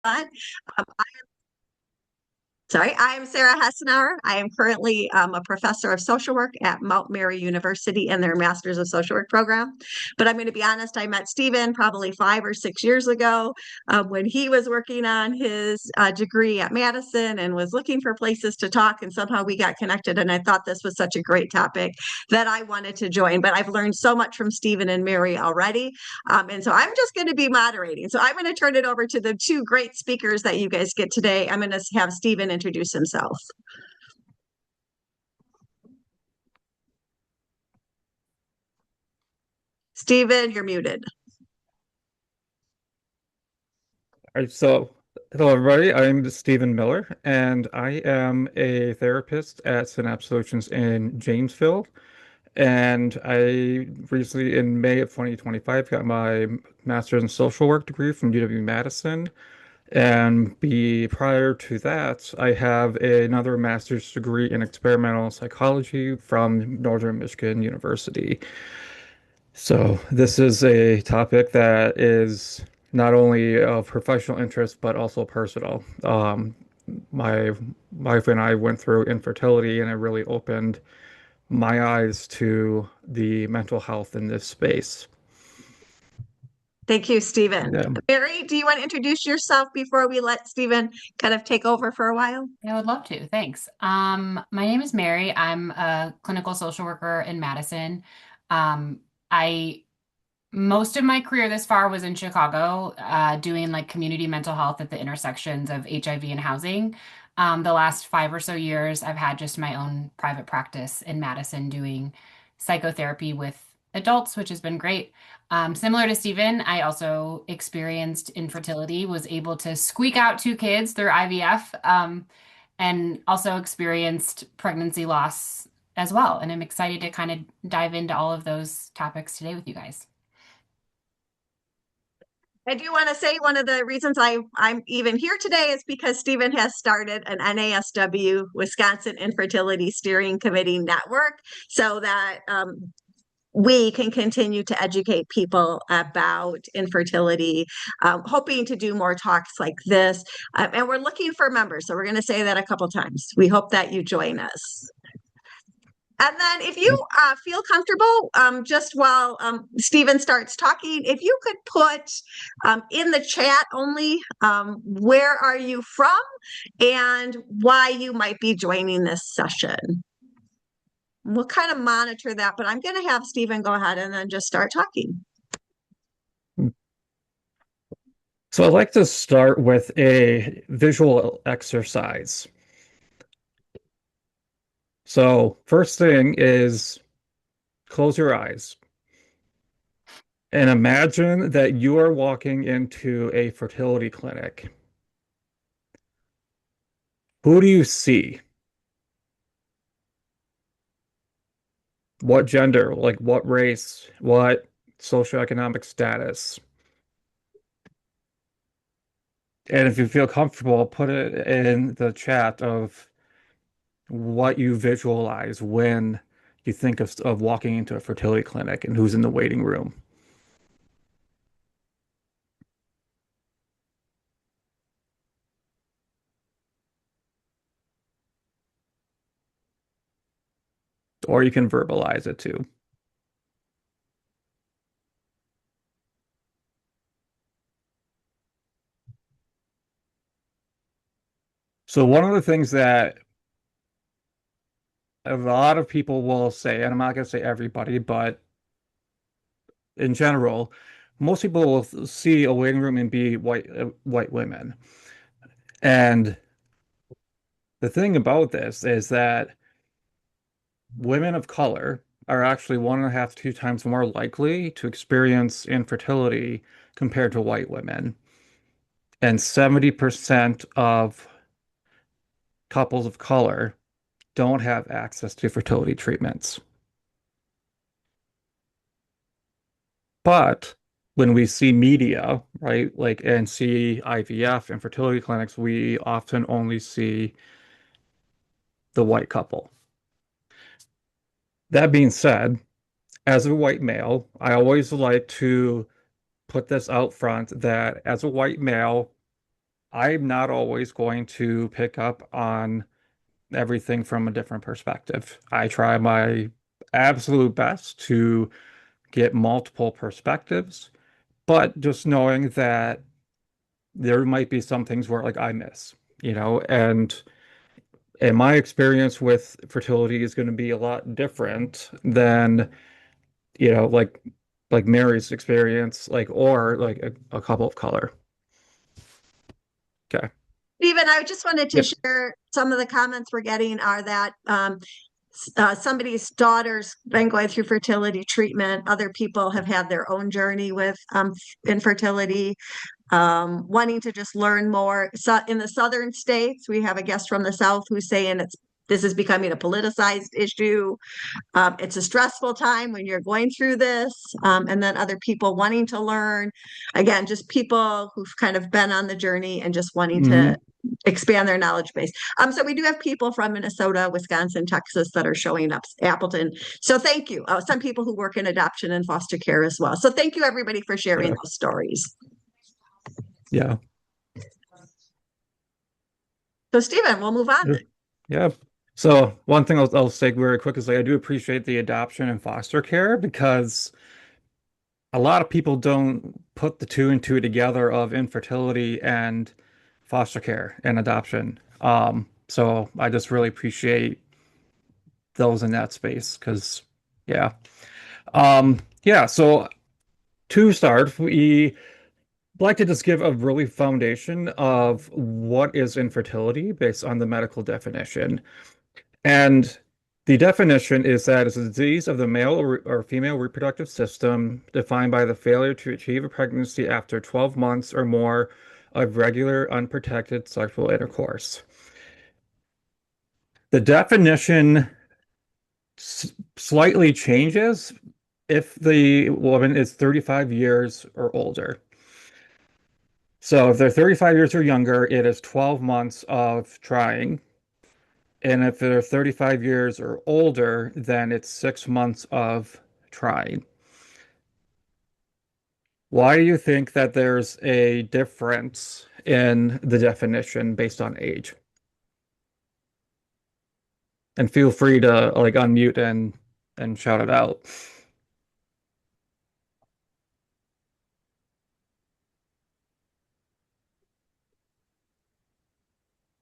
Um, Sorry, I am Sarah Hessenauer. I am currently a professor of social work at Mount Mary University in their Masters of Social Work program. But I'm going to be honest, I met Stephen probably 5 or 6 years ago when he was working on his degree at Madison and was looking for places to talk. And somehow we got connected. And I thought this was such a great topic that I wanted to join. But I've learned so much from Stephen and Mary already. And so I'm just going to be moderating. So I'm going to turn it over to the two great speakers that you guys get today. I'm going to have Stephen introduce himself. Stephen, you're muted. All right, so, hello everybody. I'm Stephen Miller, and I am a therapist at Synapse Solutions in Janesville. And I recently, in May of 2025, got my master's in social work degree from UW-Madison. And prior to that, I have another master's degree in experimental psychology from Northern Michigan University. So this is a topic that is not only of professional interest but also personal. My wife and I went through infertility, and it really opened my eyes to the mental health in this space. Thank you, Stephen. Yeah. Mary, do you want to introduce yourself before we let Stephen kind of take over for a while? I would love to. Thanks. My name is Mary. I'm a clinical social worker in Madison. I Most of my career this far was in Chicago, doing like community mental health at the intersections of HIV and housing. The last 5 or so years, I've had just my own private practice in Madison doing psychotherapy with adults, which has been great. Similar to Stephen, I also experienced infertility, was able to squeak out two kids through IVF, and also experienced pregnancy loss as well. And I'm excited to kind of dive into all of those topics today with you guys. I do want to say one of the reasons I'm even here today is because Stephen has started an NASW Wisconsin Infertility Steering Committee network so that we can continue to educate people about infertility, hoping to do more talks like this. And we're looking for members. So we're going to say that a couple times. We hope that you join us. And then if you feel comfortable, just while Stephen starts talking, if you could put in the chat only where are you from and why you might be joining this session. We'll kind of monitor that, but I'm going to have Stephen go ahead and then just start talking. So I'd like to start with a visual exercise. So first thing is close your eyes and imagine that you are walking into a fertility clinic. Who do you see? What gender, like what race, what socioeconomic status? And if you feel comfortable, put it in the chat of what you visualize when you think of walking into a fertility clinic and who's in the waiting room. Or you can verbalize it too. So one of the things that a lot of people will say, and I'm not going to say everybody, but in general, most people will see a waiting room and be white women. And the thing about this is that women of color are actually 1.5 to 2 times more likely to experience infertility compared to white women. And 70% of couples of color don't have access to fertility treatments. But when we see media, right, like and see IVF and fertility clinics, we often only see the white couple. That being said, as a white male, I always like to put this out front that as a white male, I'm not always going to pick up on everything from a different perspective. I try my absolute best to get multiple perspectives, but just knowing that there might be some things where like I miss, and my experience with fertility is going to be a lot different than, like Mary's experience, or like a couple of color. Okay. Stephen, I just wanted to Yep. share some of the comments we're getting are that somebody's daughter's been going through fertility treatment. Other people have had their own journey with infertility, wanting to just learn more. So in the southern states, we have a guest from the South who's saying this is becoming a politicized issue. It's a stressful time when you're going through this, and then other people wanting to learn. Again, just people who've kind of been on the journey and just wanting to Hmm. expand their knowledge base. So we do have people from Minnesota, Wisconsin, Texas that are showing up, Appleton. So thank you. Some people who work in adoption and foster care as well. So thank you everybody for sharing Yeah. those stories. Yeah. So Stephen, we'll move on then. Yeah. So one thing I'll say very quick is like I do appreciate the adoption and foster care because a lot of people don't put the two and two together of infertility and foster care and adoption. So I just really appreciate those in that space because yeah. Yeah, so to start, we like to just give a really foundation of what is infertility based on the medical definition. And the definition is that it's a disease of the male or female reproductive system defined by the failure to achieve a pregnancy after 12 months or more of regular unprotected sexual intercourse. The definition slightly changes if the woman is 35 years or older. So if they're 35 years or younger, it is 12 months of trying. And if they're 35 years or older, then it's 6 months of trying. Why do you think that there's a difference in the definition based on age? And feel free to like unmute and shout it out.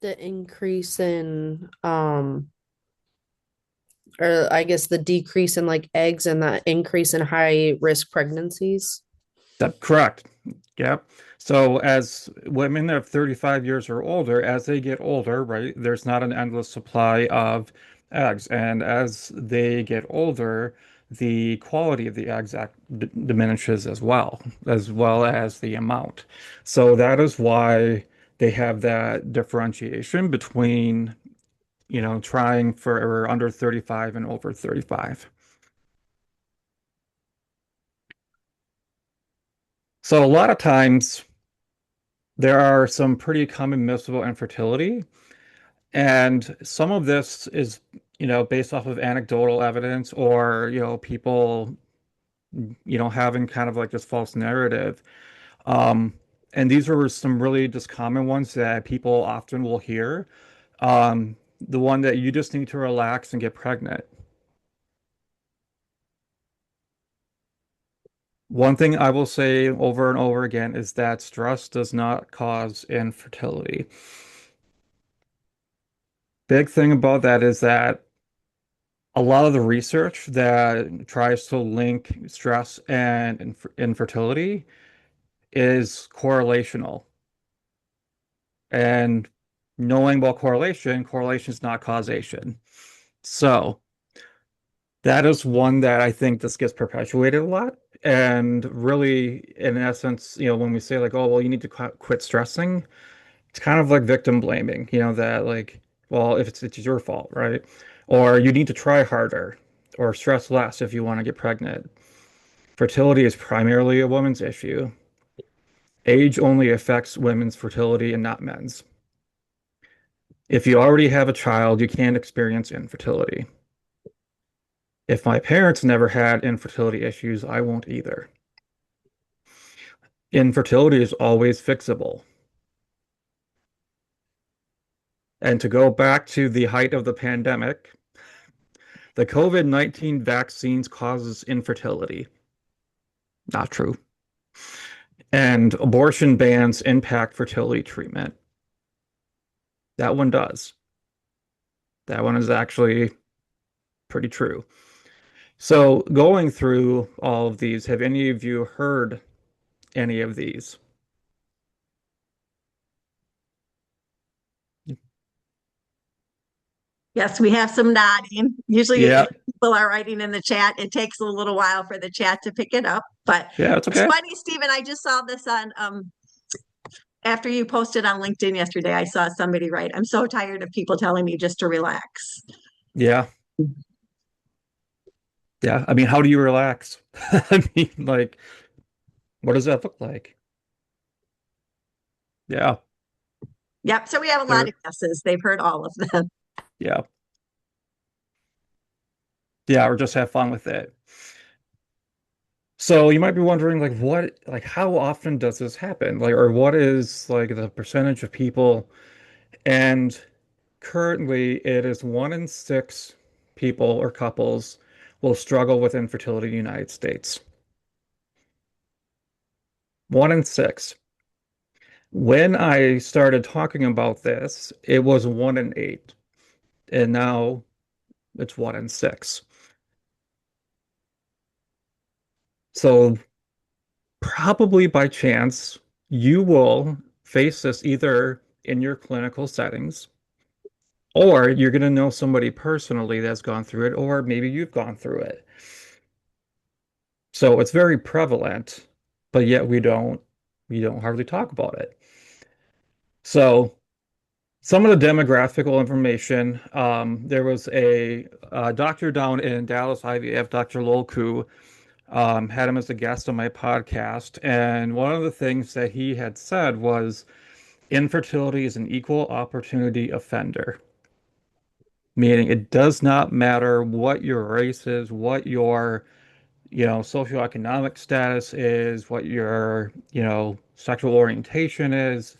The increase in or I guess the decrease in like eggs and the increase in high risk pregnancies. That's correct. Yep. So as women of 35 years or older, as they get older, right, there's not an endless supply of eggs. And as they get older, the quality of the eggs diminishes as well as the amount. So that is why they have that differentiation between, trying for under 35 and over 35. So a lot of times there are some pretty common myths about infertility, and some of this is, based off of anecdotal evidence or, people, having kind of like this false narrative. Um, and these are some really just common ones that people often will hear. The one that you just need to relax and get pregnant. One thing I will say over and over again is that stress does not cause infertility. Big thing about that is that a lot of the research that tries to link stress and infertility is correlational. And knowing about correlation is not causation. So that is one that I think this gets perpetuated a lot. And really, in essence, when we say like, oh, well, you need to quit stressing, it's kind of like victim blaming, that like, well, if it's your fault, right? Or you need to try harder or stress less if you want to get pregnant. Fertility is primarily a woman's issue. Age only affects women's fertility and not men's. If you already have a child, you can't experience infertility. If my parents never had infertility issues, I won't either. Infertility is always fixable. And to go back to the height of the pandemic, the COVID-19 vaccines causes infertility. Not true. And abortion bans impact fertility treatment. That one does. That one is actually pretty true. So going through all of these, have any of you heard any of these? Yes, we have some nodding. Usually Yeah. if people are writing in the chat, it takes a little while for the chat to pick it up. But Yeah, it's it's okay. funny, Stephen, I just saw this on after you posted on LinkedIn yesterday, I saw somebody write, I'm so tired of people telling me just to relax. Yeah. Yeah. I mean, how do you relax? I mean, like, what does that look like? Yeah. Yep. So we have a lot of guesses. They've heard all of them. Yeah. Yeah, or just have fun with it. So you might be wondering, like, how often does this happen? Like, or what is like the percentage of people? And currently, it is 1 in 6 people or couples will struggle with infertility in the United States. 1 in 6. When I started talking about this, it was 1 in 8, and now it's 1 in 6. So probably by chance, you will face this either in your clinical settings, or you're going to know somebody personally that's gone through it, or maybe you've gone through it. So it's very prevalent, but yet we don't hardly talk about it. So some of the demographical information, there was a doctor down in Dallas, IVF, Dr. Lolku, had him as a guest on my podcast. And one of the things that he had said was infertility is an equal opportunity offender, meaning it does not matter what your race is, what your, socioeconomic status is, what your, sexual orientation is,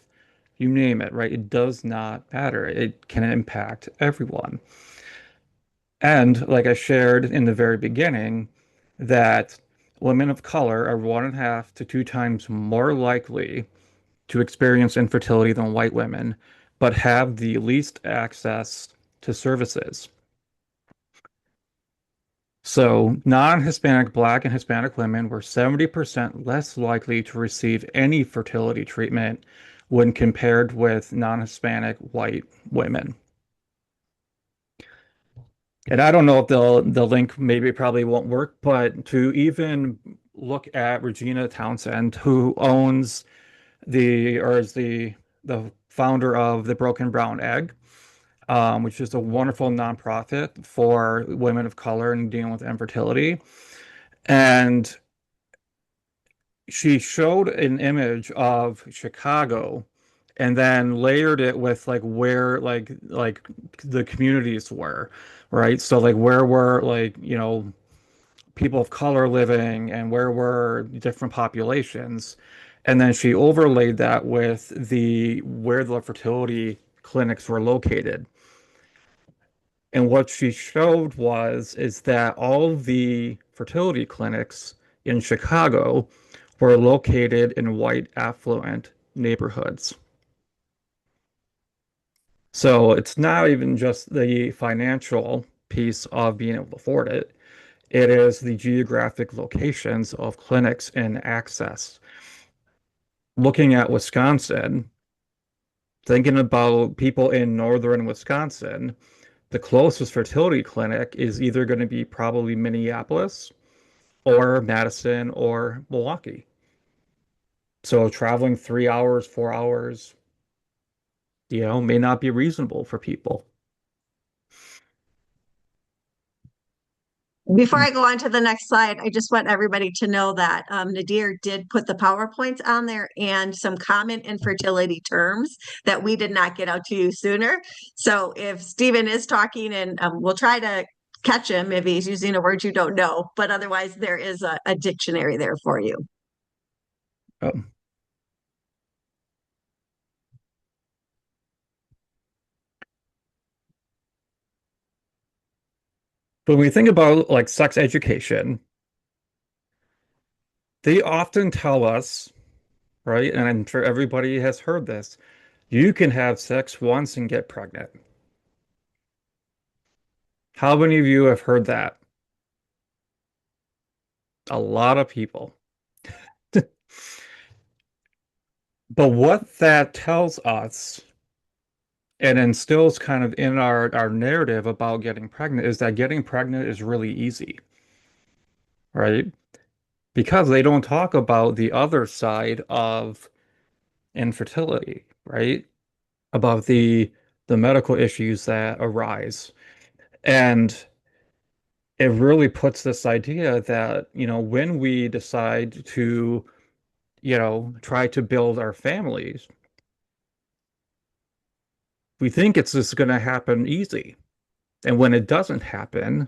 you name it, right? It does not matter. It can impact everyone. And like I shared in the very beginning, that women of color are 1.5 to 2 times more likely to experience infertility than white women, but have the least access to services. So non-Hispanic, Black, and Hispanic women were 70% less likely to receive any fertility treatment when compared with non-Hispanic white women. And I don't know if the link maybe probably won't work, but to even look at Regina Townsend, who owns or is the founder of the Broken Brown Egg, which is a wonderful nonprofit for women of color and dealing with infertility. And she showed an image of Chicago and then layered it with like where like the communities were, right? So like where were like, people of color living and where were different populations. And then she overlaid that with the where the fertility clinics were located. And what she showed is that all the fertility clinics in Chicago were located in white affluent neighborhoods. So it's not even just the financial piece of being able to afford it. It is the geographic locations of clinics and access. Looking at Wisconsin, thinking about people in northern Wisconsin, the closest fertility clinic is either going to be probably Minneapolis or Madison or Milwaukee. So traveling 3 hours, 4 hours, may not be reasonable for people. Before I go on to the next slide, I just want everybody to know that Nadir did put the PowerPoints on there and some common infertility terms that we did not get out to you sooner. So if Stephen is talking, and we'll try to catch him if he's using a word you don't know, but otherwise there is a dictionary there for you. But when we think about like sex education, they often tell us, right? And I'm sure everybody has heard this, you can have sex once and get pregnant. How many of you have heard that? A lot of people. But what that tells us and instills kind of in our narrative about getting pregnant is that getting pregnant is really easy, right? Because they don't talk about the other side of infertility, right? About the medical issues that arise. And it really puts this idea that, when we decide to, try to build our families, we think it's just going to happen easy. And when it doesn't happen,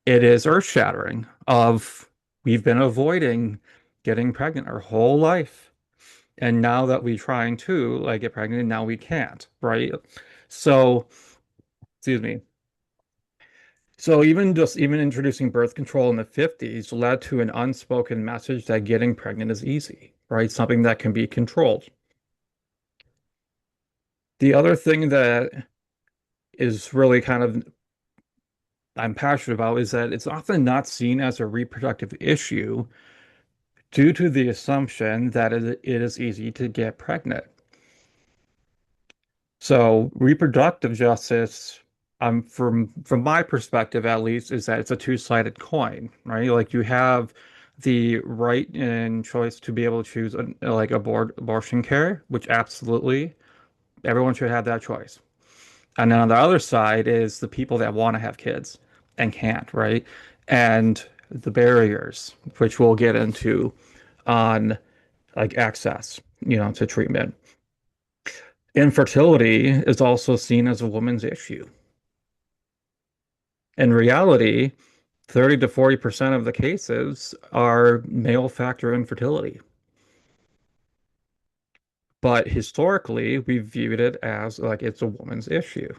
it is earth-shattering of we've been avoiding getting pregnant our whole life. And now that we're trying to like get pregnant, now we can't, right? So, excuse me. So even introducing birth control in the 50s led to an unspoken message that getting pregnant is easy, right? Something that can be controlled. The other thing that is really kind of I'm passionate about is that it's often not seen as a reproductive issue due to the assumption that it is easy to get pregnant. So reproductive justice, from my perspective at least, is that it's a two-sided coin, right? Like you have the right and choice to be able to choose like abortion care, which absolutely everyone should have that choice. And then on the other side is the people that want to have kids and can't, right? And the barriers, which we'll get into on like access, to treatment. Infertility is also seen as a woman's issue. In reality, 30 to 40% of the cases are male factor infertility. But historically, we've viewed it as like it's a woman's issue,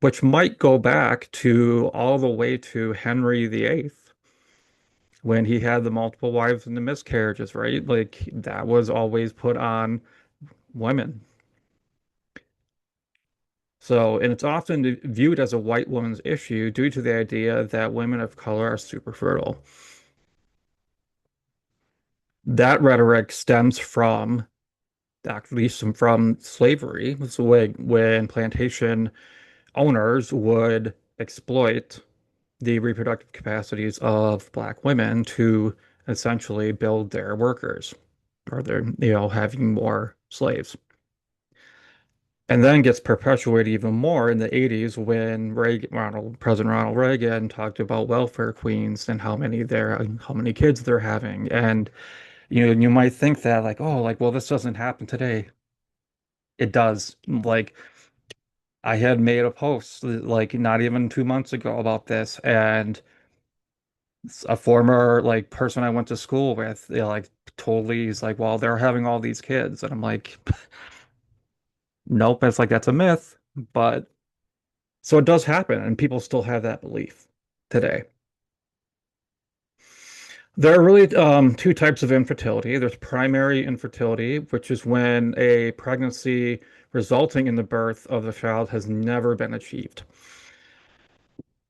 which might go back to all the way to Henry VIII when he had the multiple wives and the miscarriages, right? Like that was always put on women. So, and it's often viewed as a white woman's issue due to the idea that women of color are super fertile. That rhetoric stems from actually from slavery. So when plantation owners would exploit the reproductive capacities of black women to essentially build their workers or their, having more slaves. And then gets perpetuated even more in the 80s when President Ronald Reagan talked about welfare queens and how many kids they're having. And you might think that like, oh, like, well, this doesn't happen today. It does. Like I had made a post like not even 2 months ago about this, and a former like person I went to school with, like totally is like, well, they're having all these kids. And I'm like, nope, it's like that's a myth. But so it does happen, and people still have that belief today. There are really two types of infertility. There's primary infertility, which is when a pregnancy resulting in the birth of the child has never been achieved.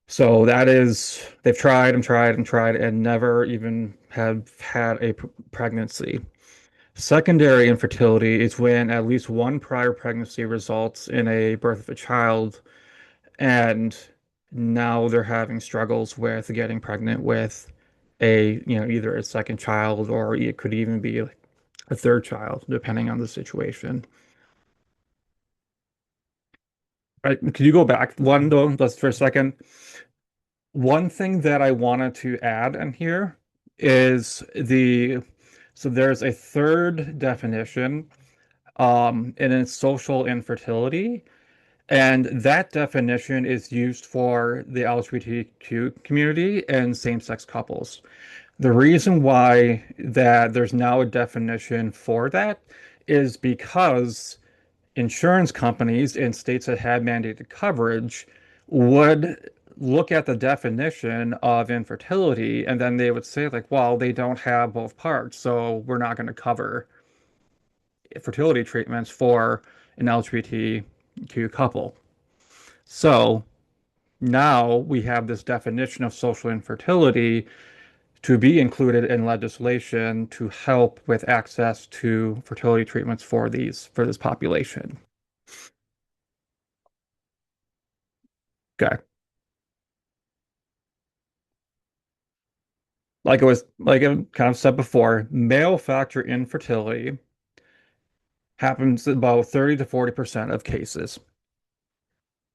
So that is, they've tried and tried and tried and never even have had a pregnancy. Secondary infertility is when at least one prior pregnancy results in a birth of a child, and now they're having struggles with getting pregnant with either a second child or it could even be a third child, depending on the situation. Right? Could you go back one though, just for a second? One thing that I wanted to add in here is so there's a third definition, and it's social infertility. And that definition is used for the LGBTQ community and same-sex couples. The reason why that there's now a definition for that is because insurance companies in states that have mandated coverage would look at the definition of infertility, and then they would say like, well, they don't have both parts, so we're not going to cover fertility treatments for an LGBTQ couple. So now we have this definition of social infertility to be included in legislation to help with access to fertility treatments for this population. Okay. Like I kind of said before, male factor infertility happens in about 30 to 40% of cases.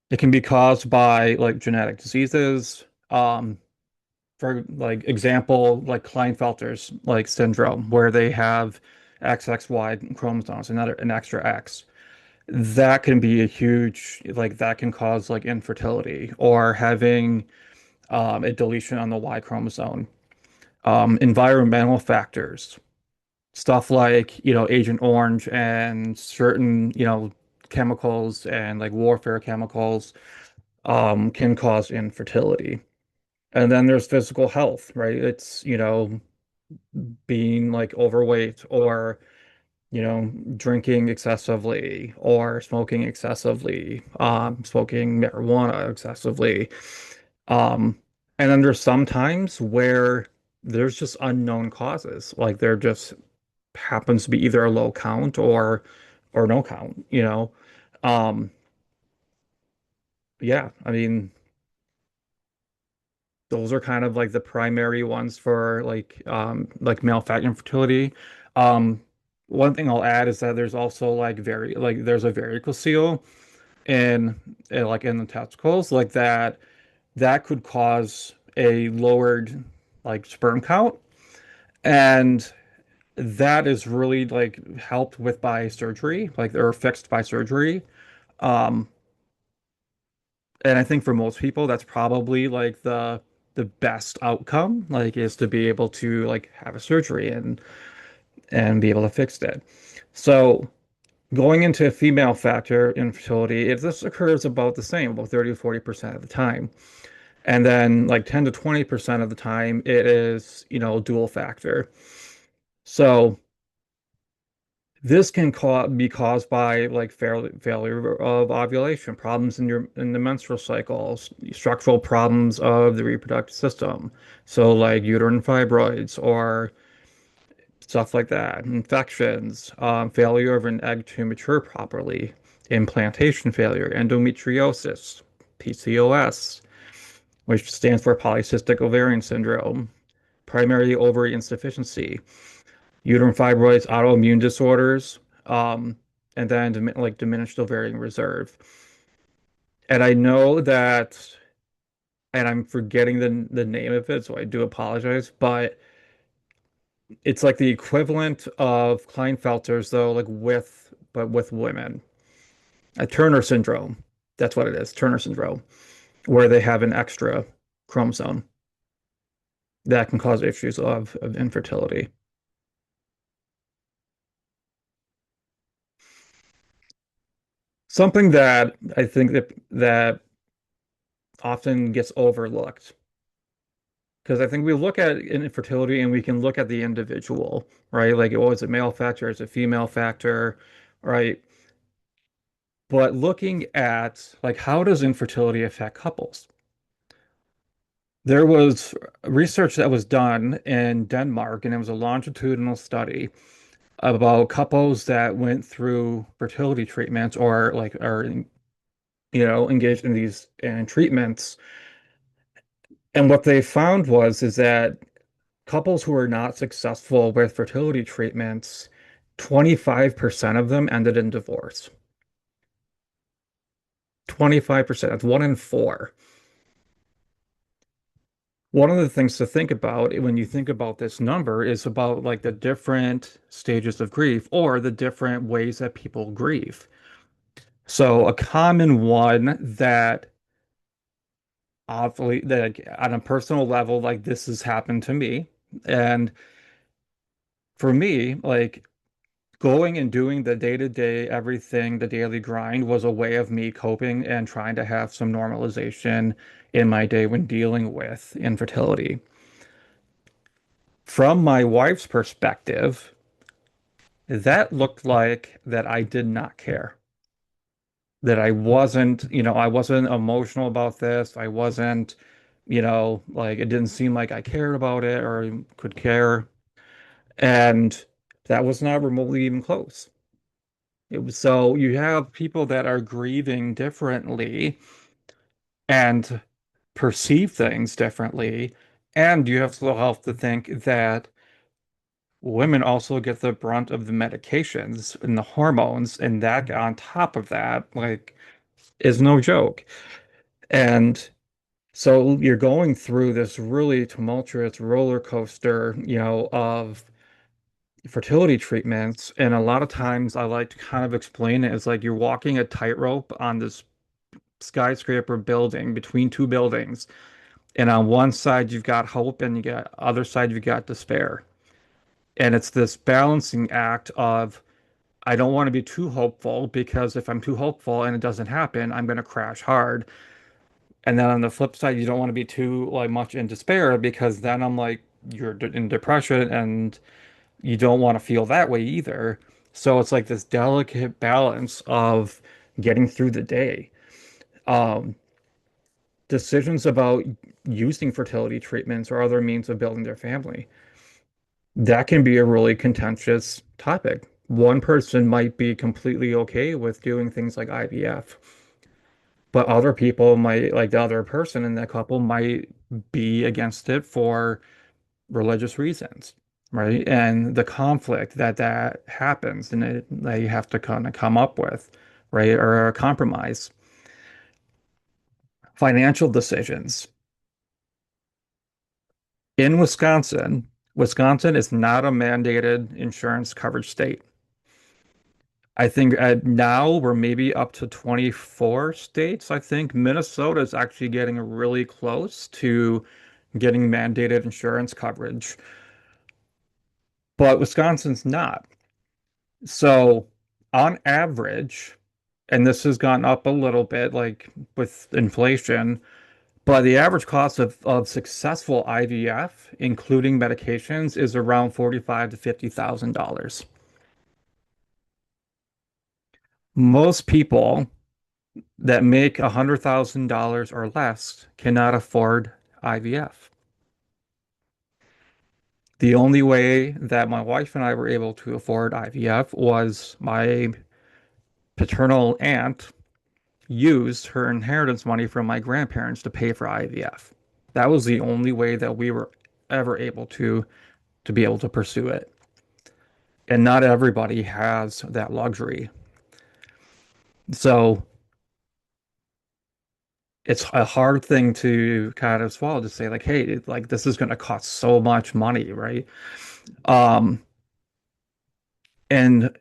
It can be caused by like genetic diseases, for like example, like Klinefelter's like syndrome, where they have XXY chromosomes, an extra X. That can be a huge, like that can cause like infertility or having a deletion on the Y chromosome. Environmental factors, stuff like, Agent Orange and certain, chemicals and like warfare chemicals, can cause infertility. And then there's physical health, right? It's, being like overweight or, drinking excessively or smoking excessively, smoking marijuana excessively. Um, and then there's some times where there's just unknown causes, like there just happens to be either a low count or no count. Um, yeah, I mean, those are kind of like the primary ones for like male factor infertility. Um, one thing I'll add is that there's also there's a varicocele like in the testicles like that could cause a lowered like sperm count, and that is really like helped with by surgery, like they're fixed by surgery. Um, and I think for most people, that's probably like the best outcome, like is to be able to like have a surgery and be able to fix it. So going into female factor infertility, this occurs about the same, about 30 to 40% of the time. And then like 10 to 20% of the time, it is, dual factor. So this can be caused by like failure of ovulation, problems in the menstrual cycles, structural problems of the reproductive system. So like uterine fibroids or stuff like that, infections, failure of an egg to mature properly, implantation failure, endometriosis, PCOS, which stands for polycystic ovarian syndrome, primary ovary insufficiency, uterine fibroids, autoimmune disorders, and then like diminished ovarian reserve. And I know that, and I'm forgetting the name of it, so I do apologize, but it's like the equivalent of Klinefelter's though, but with women. A Turner syndrome. That's what it is, Turner syndrome, where they have an extra chromosome that can cause issues of infertility. Something that I think that often gets overlooked, because I think we look at infertility and we can look at the individual, right? Like, oh, is it male factor? Is it female factor? Right? But looking at like how does infertility affect couples? There was research that was done in Denmark, and it was a longitudinal study about couples that went through fertility treatments or engaged in these treatments. And what they found is that couples who were not successful with fertility treatments, 25% of them ended in divorce. 25%, that's one in four. One of the things to think about when you think about this number is about like the different stages of grief or the different ways that people grieve. So a common one that obviously that on a personal level, like this has happened to me. And for me, like going and doing the day-to-day everything, the daily grind was a way of me coping and trying to have some normalization in my day when dealing with infertility. From my wife's perspective, that looked like that I did not care. That I wasn't, I wasn't emotional about this. I wasn't, like it didn't seem like I cared about it or could care. And that was not remotely even close. So you have people that are grieving differently and perceive things differently. And you have to think that women also get the brunt of the medications and the hormones, and that on top of that, like, is no joke. And so you're going through this really tumultuous roller coaster, of fertility treatments. And a lot of times I like to kind of explain it as like you're walking a tightrope on this skyscraper building between two buildings. And on one side you've got hope and you got other side you've got despair. And it's this balancing act of I don't want to be too hopeful because if I'm too hopeful and it doesn't happen, I'm going to crash hard. And then on the flip side, you don't want to be too like much in despair because then I'm like in depression and you don't want to feel that way either. So it's like this delicate balance of getting through the day. Um, Decisions about using fertility treatments or other means of building their family. That can be a really contentious topic. One person might be completely okay with doing things like IVF, but other people might, like the other person in that couple, might be against it for religious reasons, right? And the conflict that happens and that you have to kind of come up with, right? Or a compromise. Financial decisions. In Wisconsin, Wisconsin is not a mandated insurance coverage state. I think now we're maybe up to 24 states. I think Minnesota is actually getting really close to getting mandated insurance coverage, but Wisconsin's not. So, on average, and this has gone up a little bit, like with inflation, but the average cost of successful IVF, including medications, is around 45 to $50,000. Most people that make $100,000 or less cannot afford IVF. The only way that my wife and I were able to afford IVF was my paternal aunt used her inheritance money from my grandparents to pay for IVF. That was the only way that we were ever able to be able to pursue it. And not everybody has that luxury. So it's a hard thing to kind of swallow to say like, hey, like this is going to cost so much money, right? Um, and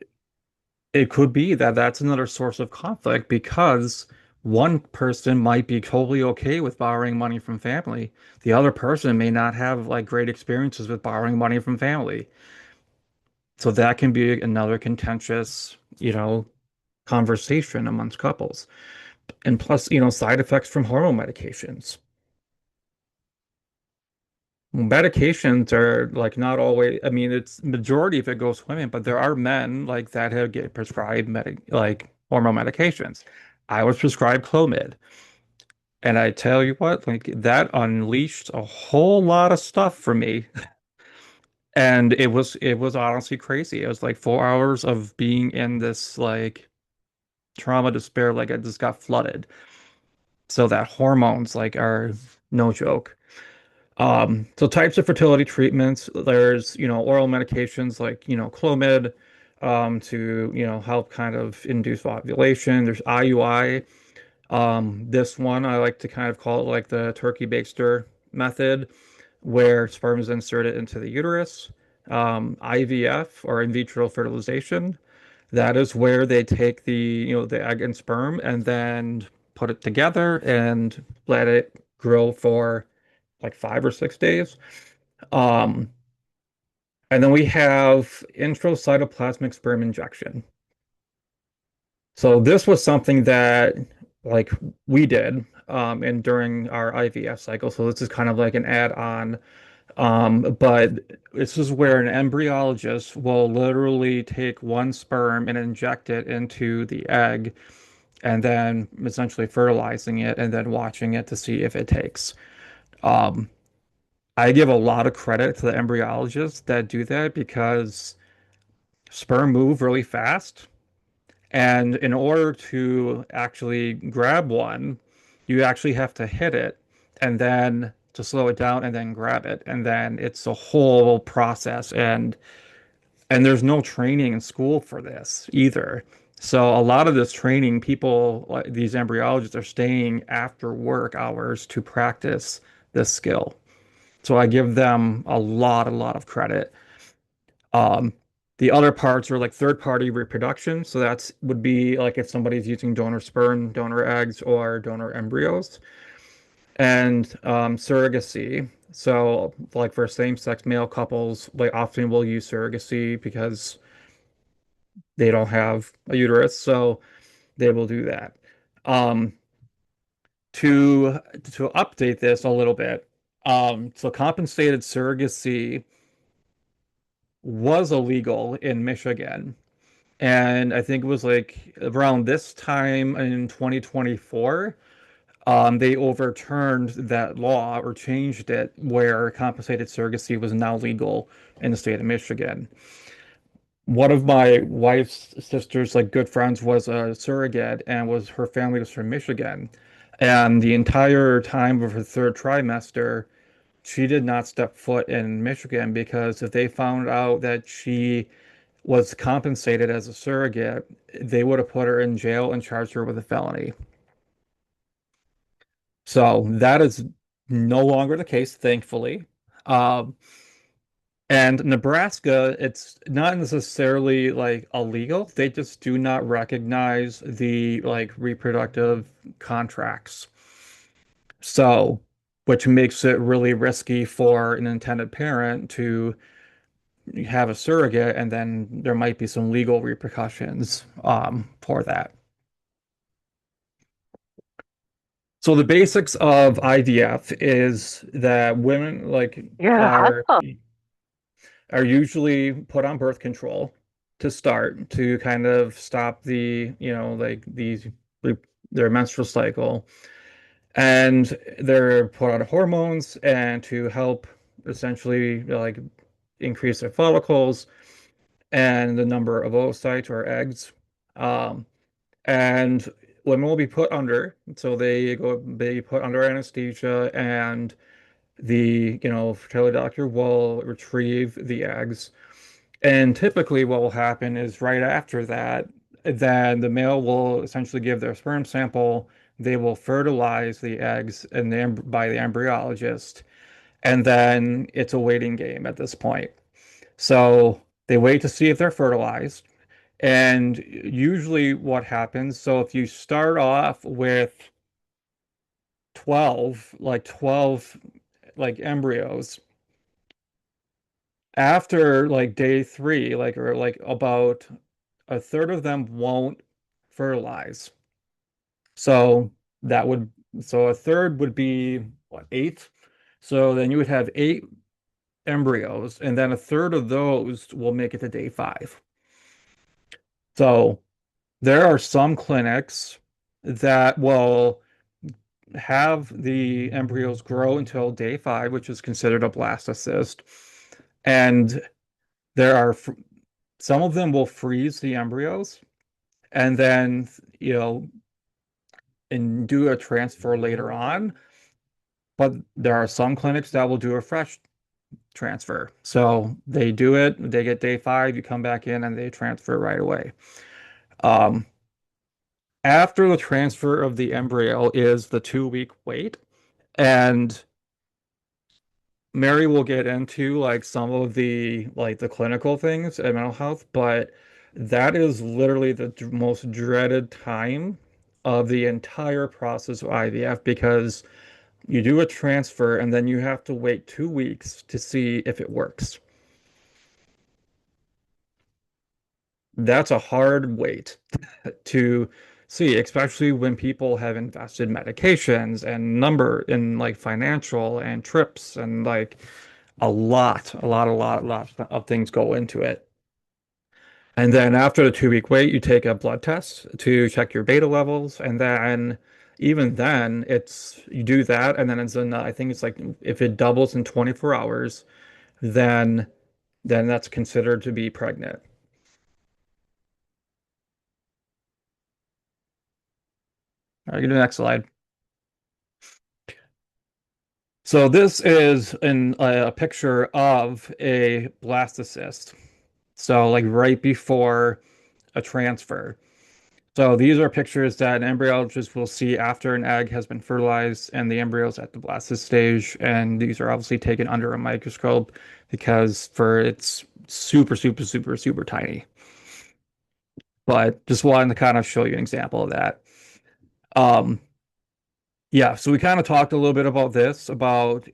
it could be that that's another source of conflict because one person might be totally okay with borrowing money from family. The other person may not have like great experiences with borrowing money from family. So that can be another contentious, conversation amongst couples. And plus, side effects from hormone medications. Medications are like not always, I mean, it's majority of it goes to women, but there are men like that have get prescribed like hormone medications. I was prescribed Clomid, and I tell you what, like that unleashed a whole lot of stuff for me. And it was honestly crazy. It was like 4 hours of being in this like trauma despair, like I just got flooded. So that hormones like are no joke. So types of fertility treatments, there's, oral medications like, Clomid, to, help kind of induce ovulation. There's IUI. This one I like to kind of call it like the turkey baster method, where sperm is inserted into the uterus. IVF or in vitro fertilization. That is where they take the egg and sperm and then put it together and let it grow for like 5 or 6 days. Um, And then we have intracytoplasmic sperm injection. So this was something that like we did and during our IVF cycle. So this is kind of like an add-on. But this is where an embryologist will literally take one sperm and inject it into the egg and then essentially fertilizing it and then watching it to see if it takes. Um, I give a lot of credit to the embryologists that do that because sperm move really fast. And in order to actually grab one, you actually have to hit it and then to slow it down and then grab it. And then it's a whole process. And there's no training in school for this either. So a lot of this training, people, like these embryologists are staying after work hours to practice this skill. So I give them a lot of credit. Um, the other parts are like third party reproduction. So that's would be like if somebody's using donor sperm, donor eggs, or donor embryos, and surrogacy. So like for same-sex male couples, like often will use surrogacy because they don't have a uterus, so they will do that. Um, to update this a little bit, so compensated surrogacy was illegal in Michigan. And I think it was like around this time in 2024, they overturned that law or changed it where compensated surrogacy was now legal in the state of Michigan. One of my wife's sisters, like good friends, was a surrogate and was her family was from Michigan. And the entire time of her third trimester, she did not step foot in Michigan because if they found out that she was compensated as a surrogate, they would have put her in jail and charged her with a felony. So that is no longer the case, thankfully. Um, and Nebraska, it's not necessarily like illegal. They just do not recognize the like reproductive contracts. So, which makes it really risky for an intended parent to have a surrogate, and then there might be some legal repercussions for that. So the basics of IVF is that women like are usually put on birth control to start to kind of stop the, like their menstrual cycle. And they're put on hormones and to help essentially like increase their follicles and the number of oocytes or eggs. Um, and women will be put under, so they put under anesthesia, and the fertility doctor will retrieve the eggs. And typically, what will happen is right after that, then the male will essentially give their sperm sample. They will fertilize the eggs and by the embryologist, and then it's a waiting game at this point. So they wait to see if they're fertilized. And usually what happens, so if you start off with 12 like embryos, after like day three, like or like about a third of them won't fertilize. So that would so a third would be what, eight? So then you would have eight embryos, and then a third of those will make it to day five. So there are some clinics that will have the embryos grow until day five, which is considered a blastocyst. And there are some of them will freeze the embryos and then, you know, and do a transfer later on. But there are some clinics that will do a fresh transfer. So they do it, they get day five, you come back in and they transfer right away. Um, After the transfer of the embryo is the 2 week wait. And Mary will get into like some of the like the clinical things and mental health, but that is literally the most dreaded time of the entire process of IVF because you do a transfer and then you have to wait 2 weeks to see if it works. That's a hard weight to see, especially when people have invested medications and number in like financial and trips and like a lot of things go into it. And then after the 2 week wait, you take a blood test to check your beta levels. And then even then, it's you do that, and then it's in, I think it's like if it doubles in 24 hours, then that's considered to be pregnant. All right, go to the next slide. So this is a picture of a blastocyst. So like right before a transfer. So these are pictures that an embryologist will see after an egg has been fertilized and the embryo's at the blastocyst stage. And these are obviously taken under a microscope because it's super tiny. But just wanted to kind of show you an example of that. Um, yeah, so we kind of talked a little bit about this, about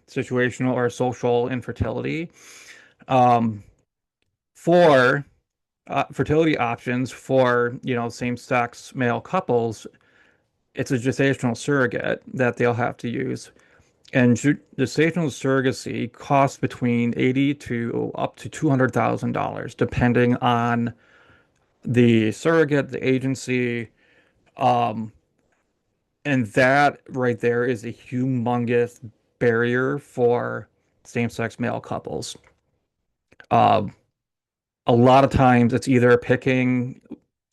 situational or social infertility. Um, for fertility options for, same-sex male couples, it's a gestational surrogate that they'll have to use. And gestational surrogacy costs between 80 to up to $200,000, depending on the surrogate, the agency, um, and that right there is a humongous barrier for same-sex male couples. Um, a lot of times it's either picking,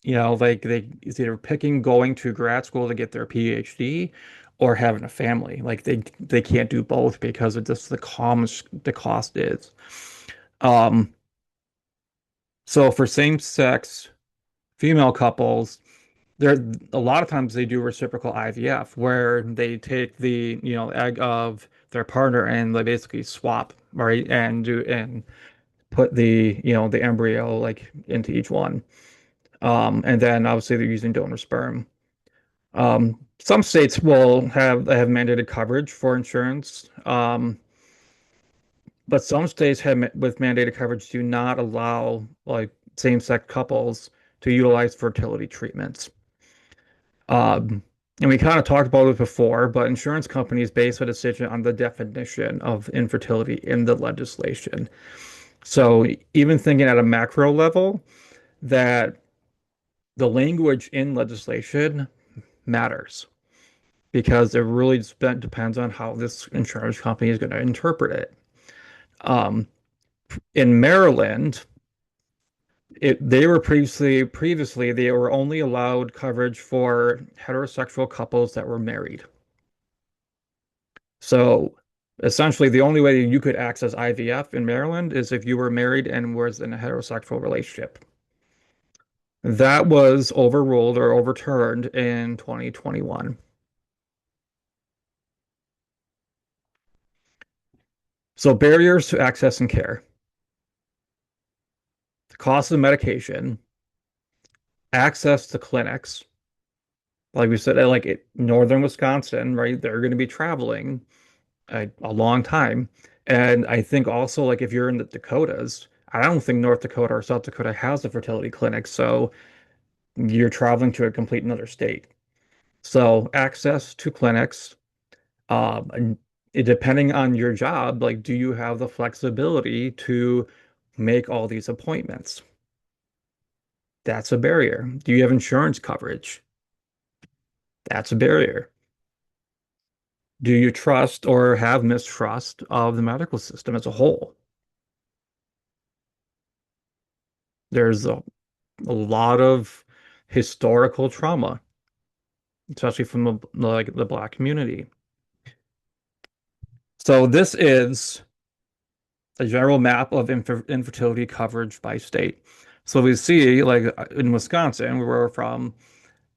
like it's either picking going to grad school to get their PhD or having a family. Like they can't do both because of just the cost is. Um, so for same-sex female couples, there a lot of times they do reciprocal IVF where they take the, egg of their partner and they basically swap, right? And put the embryo like into each one. And then obviously they're using donor sperm. Some states will have mandated coverage for insurance. But some states with mandated coverage do not allow like same-sex couples to utilize fertility treatments. Um, and we kind of talked about it before, but insurance companies base a decision on the definition of infertility in the legislation. So even thinking at a macro level, that the language in legislation matters because it really depends on how this insurance company is going to interpret it. Um, in Maryland, they were previously they were only allowed coverage for heterosexual couples that were married. So essentially, the only way you could access IVF in Maryland is if you were married and was in a heterosexual relationship. That was overruled or overturned in 2021. So barriers to access and care, the cost of medication, access to clinics. Like we said, northern Wisconsin, right? They're going to be traveling a long time. And I think also like if you're in the Dakotas, I don't think North Dakota or South Dakota has a fertility clinic. So you're traveling to a complete another state. So access to clinics, and depending on your job, like do you have the flexibility to make all these appointments? That's a barrier. Do you have insurance coverage? That's a barrier. Do you trust or have mistrust of the medical system as a whole? There's a lot of historical trauma, especially from the Black community. So this is a general map of infertility coverage by state. So we see, like in Wisconsin, where we're from,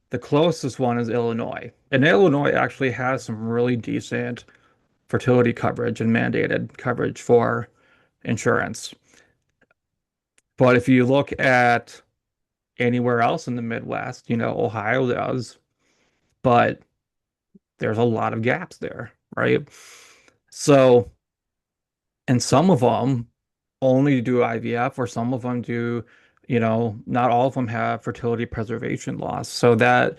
the closest one is Illinois. And Illinois actually has some really decent fertility coverage and mandated coverage for insurance. But if you look at anywhere else in the Midwest, Ohio does, but there's a lot of gaps there, right? So, and some of them only do IVF, or some of them do not all of them have fertility preservation loss. So that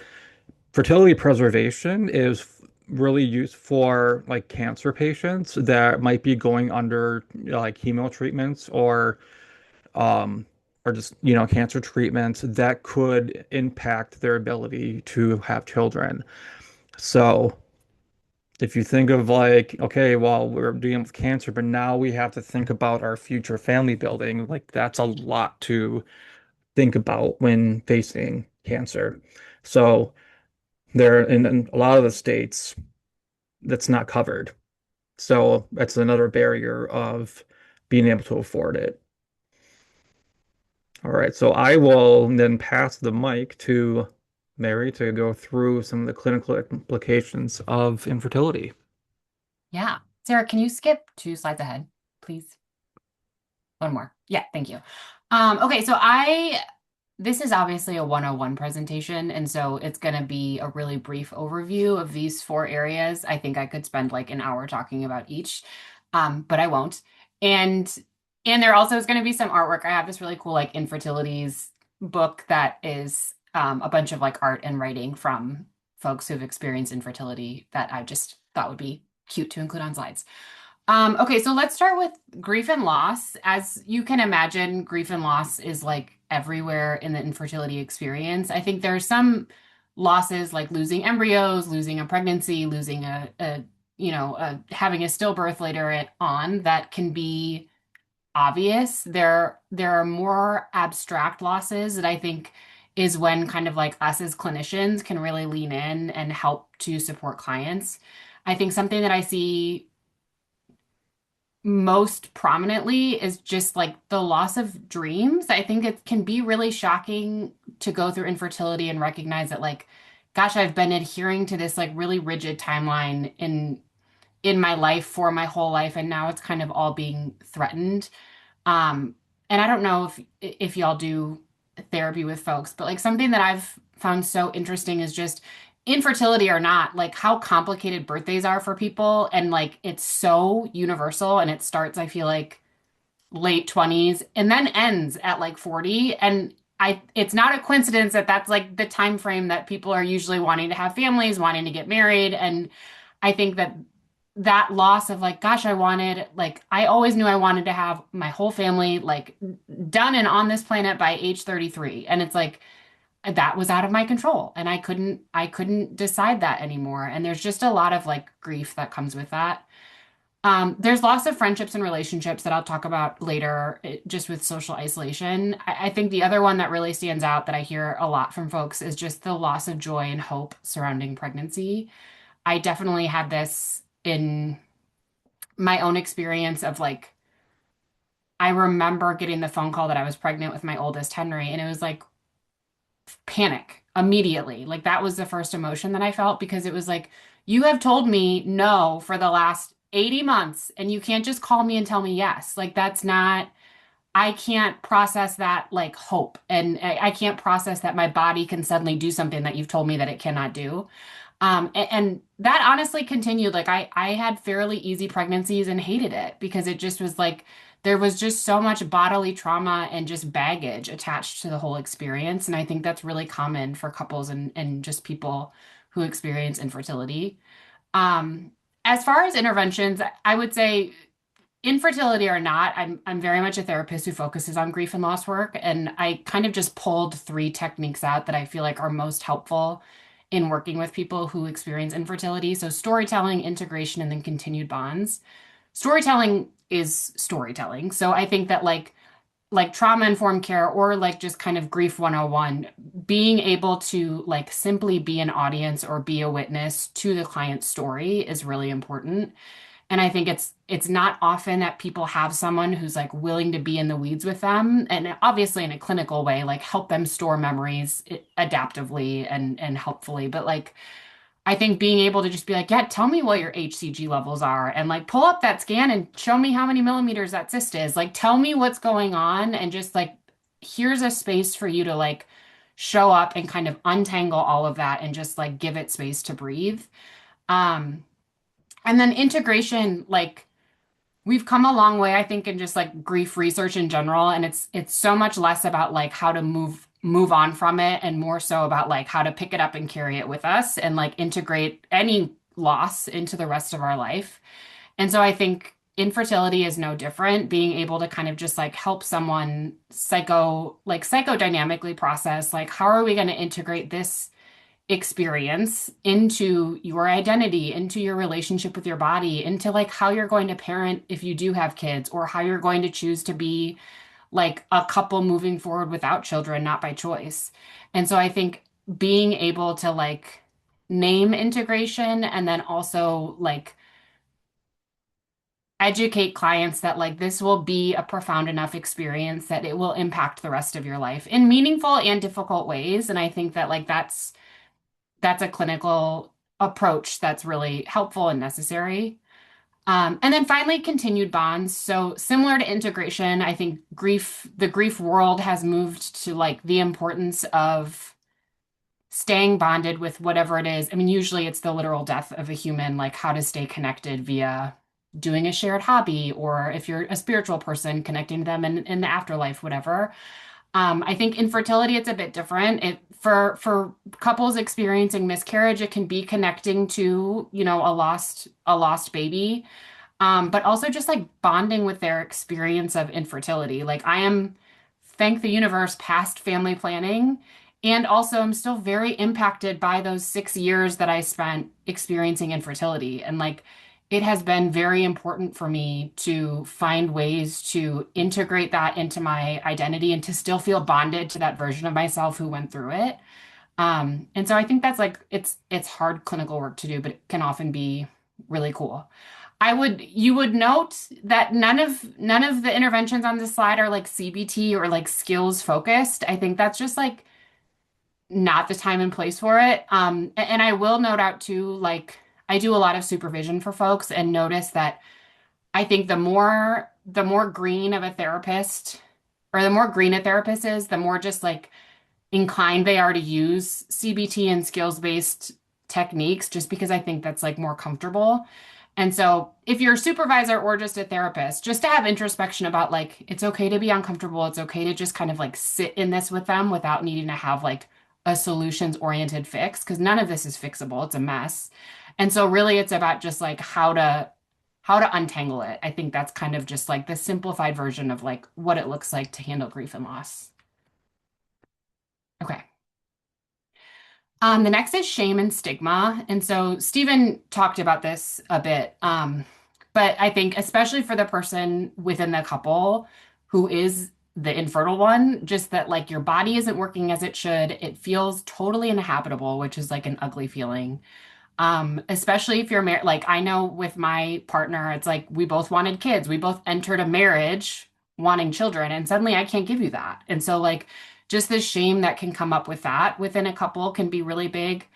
fertility preservation is really used for like cancer patients that might be going under like chemo treatments um or just cancer treatments that could impact their ability to have children. So if you think of like, okay, well, we're dealing with cancer, but now we have to think about our future family building, like that's a lot to think about when facing cancer. So there in a lot of the states that's not covered. So that's another barrier of being able to afford it. All right, so I will then pass the mic to Mary to go through some of the clinical implications of infertility. Yeah. Sarah, can you skip 2 slides ahead, please? One more. Yeah, thank you. Okay, so this is obviously a 101 presentation, and so it's going to be a really brief overview of these 4 areas. I think I could spend like an hour talking about each, but I won't. And there also is going to be some artwork. I have this really cool like infertilities book that is a bunch of like art and writing from folks who've experienced infertility that I just thought would be cute to include on slides. Okay, so let's start with grief and loss. As you can imagine, grief and loss is like everywhere in the infertility experience. I think there are some losses like losing embryos, losing a pregnancy, losing having a stillbirth later on that can be obvious. There are more abstract losses that I think is when kind of like us as clinicians can really lean in and help to support clients. I think something that I see most prominently is just like the loss of dreams. I think it can be really shocking to go through infertility and recognize that like, gosh, I've been adhering to this like really rigid timeline in my life for my whole life, and now it's kind of all being threatened. Um, and I don't know if y'all do therapy with folks, but like something that I've found so interesting is just infertility or not, like how complicated birthdays are for people. And like it's so universal and it starts, I feel like, late 20s and then ends at like 40. And it's not a coincidence that that's like the time frame that people are usually wanting to have families, wanting to get married. And I think that loss of like, gosh, I always knew I wanted to have my whole family like done and on this planet by age 33. And it's like, that was out of my control and I couldn't decide that anymore. And there's just a lot of like grief that comes with that. There's lots of friendships and relationships that I'll talk about later, just with social isolation. I think the other one that really stands out that I hear a lot from folks is just the loss of joy and hope surrounding pregnancy. I definitely had this in my own experience of like, I remember getting the phone call that I was pregnant with my oldest Henry, and it was like panic immediately. Like that was the first emotion that I felt because it was like, you have told me no for the last 80 months and you can't just call me and tell me yes. Like that's not, I can't process that like hope. And I can't process that my body can suddenly do something that you've told me that it cannot do. And that honestly continued. Like I had fairly easy pregnancies and hated it because it just was like there was just so much bodily trauma and just baggage attached to the whole experience. And I think that's really common for couples and just people who experience infertility. Um, as far as interventions, I would say infertility or not, I'm very much a therapist who focuses on grief and loss work, and I kind of just pulled 3 techniques out that I feel like are most helpful in working with people who experience infertility. So storytelling, integration, and then continued bonds. Storytelling is storytelling. So I think that like trauma informed care or like just kind of grief 101, being able to like simply be an audience or be a witness to the client's story is really important. And I think it's not often that people have someone who's like willing to be in the weeds with them, and obviously in a clinical way, like help them store memories adaptively and helpfully. But like I think being able to just be like, yeah, tell me what your HCG levels are and like pull up that scan and show me how many millimeters that cyst is. Like tell me what's going on and just like here's a space for you to like show up and kind of untangle all of that and just like give it space to breathe. Um, and then integration, like we've come a long way, I think, in just like grief research in general. And it's so much less about like how to move on from it and more so about like how to pick it up and carry it with us and like integrate any loss into the rest of our life. And so I think infertility is no different, being able to kind of just like help someone psychodynamically process like how are we going to integrate this experience into your identity, into your relationship with your body, into like how you're going to parent if you do have kids, or how you're going to choose to be like a couple moving forward without children, not by choice. And so I think being able to like name integration and then also like educate clients that like this will be a profound enough experience that it will impact the rest of your life in meaningful and difficult ways. And I think that like that's a clinical approach that's really helpful and necessary. And then finally, continued bonds. So similar to integration, I think the grief world has moved to like the importance of staying bonded with whatever it is. I mean, usually it's the literal death of a human, like how to stay connected via doing a shared hobby, or if you're a spiritual person, connecting to them in the afterlife, whatever. I think infertility, it's a bit different. For couples experiencing miscarriage, it can be connecting to, a lost baby. But also just like bonding with their experience of infertility. Like I am, thank the universe, past family planning. And also I'm still very impacted by those 6 years that I spent experiencing infertility. And like it has been very important for me to find ways to integrate that into my identity and to still feel bonded to that version of myself who went through it. And so I think that's like it's hard clinical work to do, but it can often be really cool. You would note that none of the interventions on this slide are like CBT or like skills focused. I think that's just like not the time and place for it. And I will note out too, like I do a lot of supervision for folks and notice that I think the more green of a therapist, or the more green a therapist is, the more just like inclined they are to use CBT and skills-based techniques, just because I think that's like more comfortable. And so if you're a supervisor or just a therapist, just to have introspection about like it's okay to be uncomfortable, it's okay to just kind of like sit in this with them without needing to have like a solutions-oriented fix, because none of this is fixable. It's a mess. And so really it's about just like how to untangle it. I think that's kind of just like the simplified version of like what it looks like to handle grief and loss. Okay. The next is shame and stigma. And so Stephen talked about this a bit. But I think especially for the person within the couple who is the infertile one, just that like your body isn't working as it should. It feels totally inhabitable, which is like an ugly feeling. Especially if you're married. Like I know with my partner, it's like we both wanted kids. We both entered a marriage wanting children, and suddenly I can't give you that. And so like just the shame that can come up with that within a couple can be really big.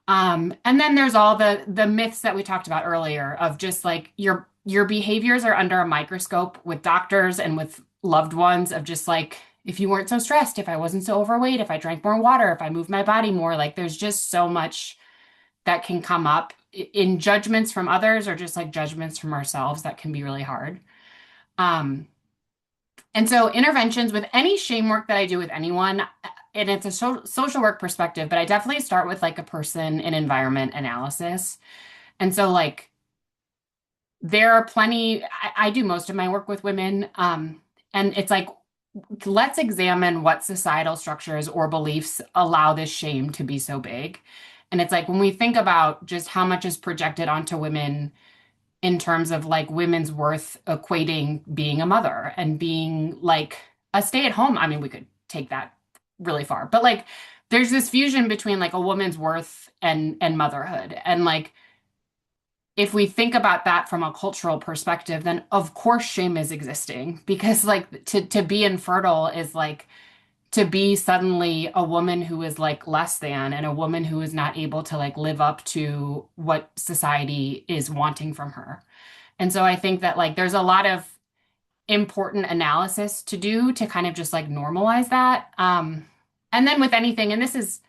And then there's all the myths that we talked about earlier of just like your behaviors are under a microscope with doctors and with loved ones, of just like if you weren't so stressed, if I wasn't so overweight, if I drank more water, if I moved my body more, like there's just so much that can come up in judgments from others or just like judgments from ourselves that can be really hard. Um, and so interventions with any shame work that I do with anyone, and it's a social work perspective, but I definitely start with like a person and environment analysis. And so like there are plenty, I do most of my work with women. And it's like, let's examine what societal structures or beliefs allow this shame to be so big. And it's like when we think about just how much is projected onto women in terms of like women's worth equating being a mother and being like a stay-at-home. I mean, we could take that really far, but like there's this fusion between like a woman's worth and motherhood. And like if we think about that from a cultural perspective, then of course shame is existing, because like to be infertile is like to be suddenly a woman who is like less than, and a woman who is not able to like live up to what society is wanting from her. And so I think that like there's a lot of important analysis to do to kind of just like normalize that. And then with anything, and this is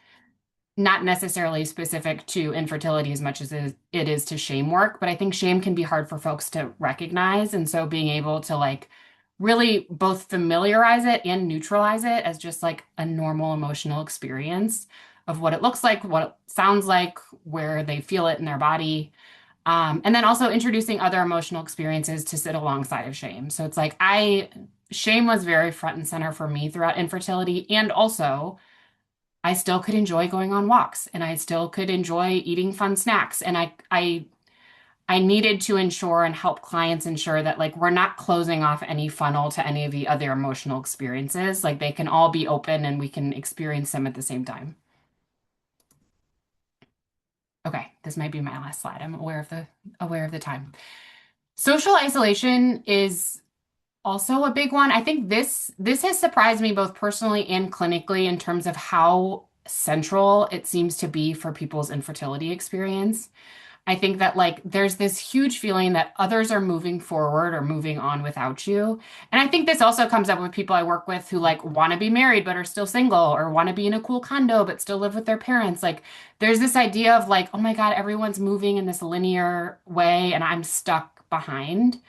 not necessarily specific to infertility as much as it is to shame work, but I think shame can be hard for folks to recognize. And so being able to like really both familiarize it and neutralize it as just like a normal emotional experience of what it looks like, what it sounds like, where they feel it in their body. And then also introducing other emotional experiences to sit alongside of shame. So it's like shame was very front and center for me throughout infertility. And also, I still could enjoy going on walks and I still could enjoy eating fun snacks. And I needed to ensure and help clients ensure that like we're not closing off any funnel to any of the other emotional experiences. Like they can all be open and we can experience them at the same time. Okay, this might be my last slide. I'm aware of the time. Social isolation is also a big one. I think this has surprised me both personally and clinically in terms of how central it seems to be for people's infertility experience. I think that like there's this huge feeling that others are moving forward or moving on without you. And I think this also comes up with people I work with who like want to be married but are still single or want to be in a cool condo but still live with their parents. Like there's this idea of like, oh my God, everyone's moving in this linear way and I'm stuck behind.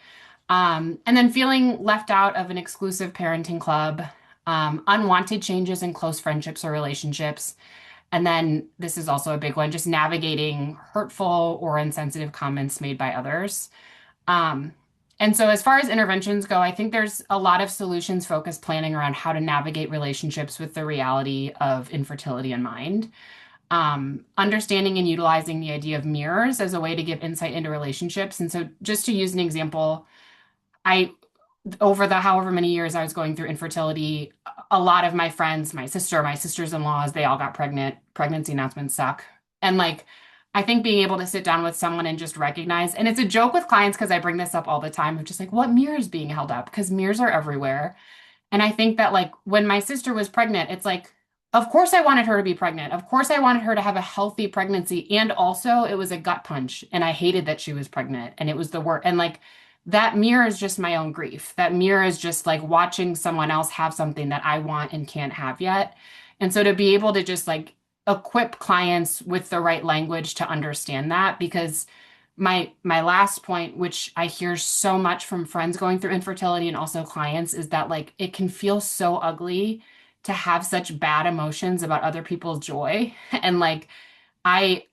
And then feeling left out of an exclusive parenting club, unwanted changes in close friendships or relationships. And then this is also a big one, just navigating hurtful or insensitive comments made by others. Um, and so as far as interventions go, I think there's a lot of solutions focused planning around how to navigate relationships with the reality of infertility in mind. Understanding and utilizing the idea of mirrors as a way to give insight into relationships. And so just to use an example, I over the however many years I was going through infertility, a lot of my friends, my sister, my sisters-in-laws, they all got pregnant. Pregnancy announcements suck. And like, I think being able to sit down with someone and just recognize, and it's a joke with clients because I bring this up all the time of just like, what mirror is being held up? Because mirrors are everywhere. And I think that like when my sister was pregnant, it's like, of course I wanted her to be pregnant. Of course I wanted her to have a healthy pregnancy. And also it was a gut punch. And I hated that she was pregnant. And it was the worst. And like that mirrors just my own grief. That mirrors just like watching someone else have something that I want and can't have yet. And so to be able to just like equip clients with the right language to understand that, because my last point, which I hear so much from friends going through infertility and also clients, is that like it can feel so ugly to have such bad emotions about other people's joy. And like I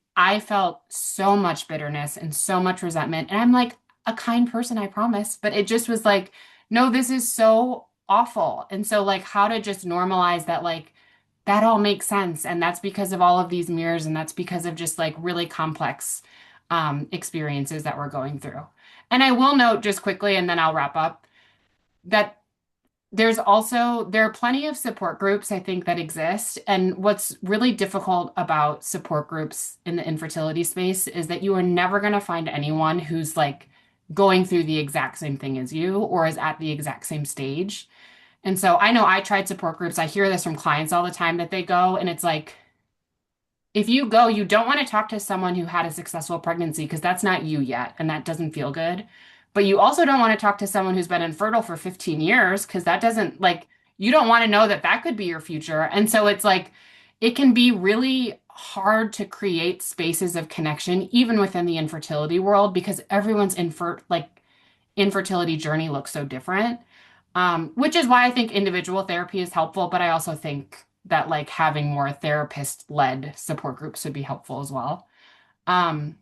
felt so much bitterness and so much resentment. And I'm like a kind person, I promise. But it just was like, no, this is so awful. And so like how to just normalize that like that all makes sense. And that's because of all of these mirrors, and that's because of just like really complex experiences that we're going through. And I will note just quickly, and then I'll wrap up, that there are plenty of support groups I think that exist. And what's really difficult about support groups in the infertility space is that you are never going to find anyone who's like going through the exact same thing as you or is at the exact same stage. And so I know I tried support groups. I hear this from clients all the time that they go, and it's like, if you go, you don't want to talk to someone who had a successful pregnancy because that's not you yet, and that doesn't feel good. But you also don't want to talk to someone who's been infertile for 15 years because that doesn't like, you don't want to know that that could be your future. And so it's like, it can be really hard to create spaces of connection, even within the infertility world, because everyone's infertility journey looks so different. Which is why I think individual therapy is helpful, but I also think that like having more therapist-led support groups would be helpful as well. Um,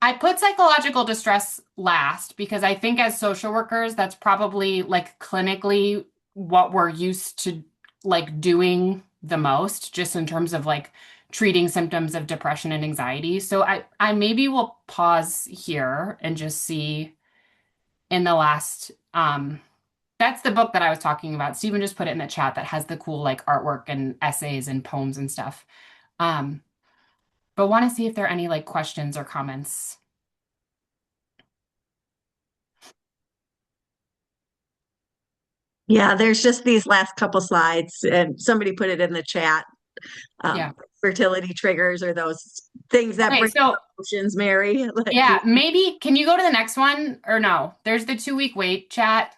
I put psychological distress last because I think as social workers, that's probably like clinically what we're used to like doing the most, just in terms of like treating symptoms of depression and anxiety. So I maybe will pause here and just see in the last that's the book that I was talking about. Stephen just put it in the chat that has the cool like artwork and essays and poems and stuff. Um, but want to see if there are any like questions or comments. Yeah, there's just these last couple slides, and somebody put it in the chat. Yeah. Fertility triggers or those things that Okay, bring so emotions, Mary. Like, yeah, maybe can you go to the next one or no? There's the 2-week wait chat.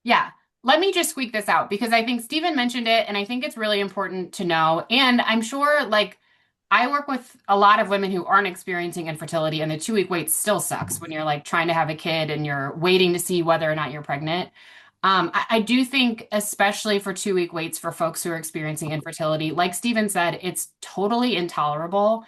Yeah. let me just squeak this out because I think Stephen mentioned it and I think it's really important to know. And I'm sure like I work with a lot of women who aren't experiencing infertility and the 2 week wait still sucks when you're like trying to have a kid and you're waiting to see whether or not you're pregnant. I do think, especially for 2 week waits for folks who are experiencing infertility, like Stephen said, it's totally intolerable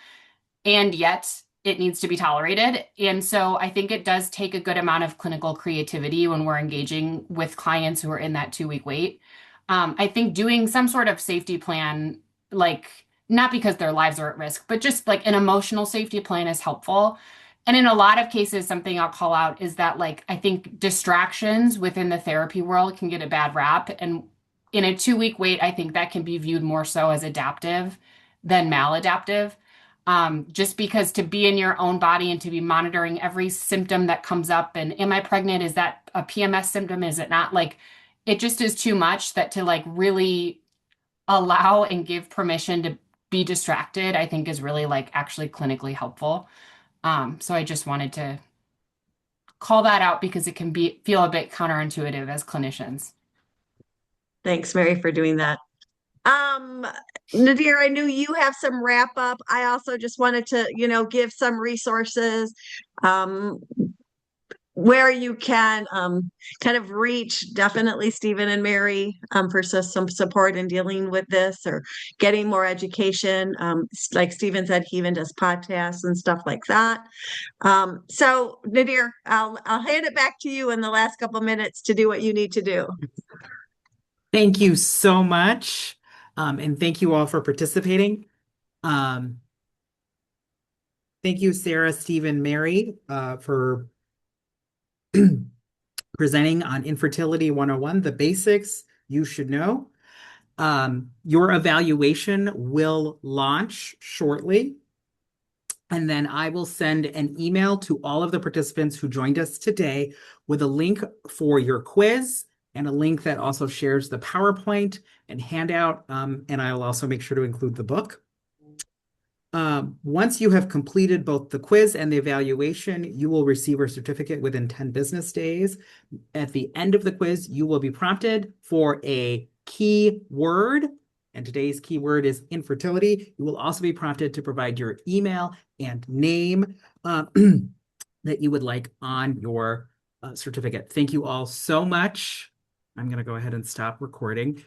and yet it needs to be tolerated. And so I think it does take a good amount of clinical creativity when we're engaging with clients who are in that 2 week wait. I think doing some sort of safety plan, like not because their lives are at risk, but just like an emotional safety plan is helpful. And in a lot of cases, something I'll call out is that like I think distractions within the therapy world can get a bad rap. And in a 2 week wait, I think that can be viewed more so as adaptive than maladaptive. Just because to be in your own body and to be monitoring every symptom that comes up and am I pregnant? Is that a PMS symptom? Is it not? Like it just is too much that to like really allow and give permission to be distracted, I think is really like actually clinically helpful. So I just wanted to call that out because it can be feel a bit counterintuitive as clinicians. Thanks, Mary, for doing that. Um, Nadir, I knew you have some wrap up. I also just wanted to, give some resources, um, where you can, kind of reach definitely Stephen and Mary, for some support in dealing with this or getting more education. Like Stephen said, he even does podcasts and stuff like that. So Nadir, I'll hand it back to you in the last couple minutes to do what you need to do. Thank you so much. And thank you all for participating. Thank you, Sarah, Stephen, Mary, for presenting on Infertility 101, the basics you should know. Your evaluation will launch shortly. And then I will send an email to all of the participants who joined us today with a link for your quiz and a link that also shares the PowerPoint and handout. And I'll also make sure to include the book. Once you have completed both the quiz and the evaluation, you will receive a certificate within 10 business days. At the end of the quiz, you will be prompted for a key word. And today's keyword is infertility. You will also be prompted to provide your email and name that you would like on your certificate. Thank you all so much. I'm going to go ahead and stop recording.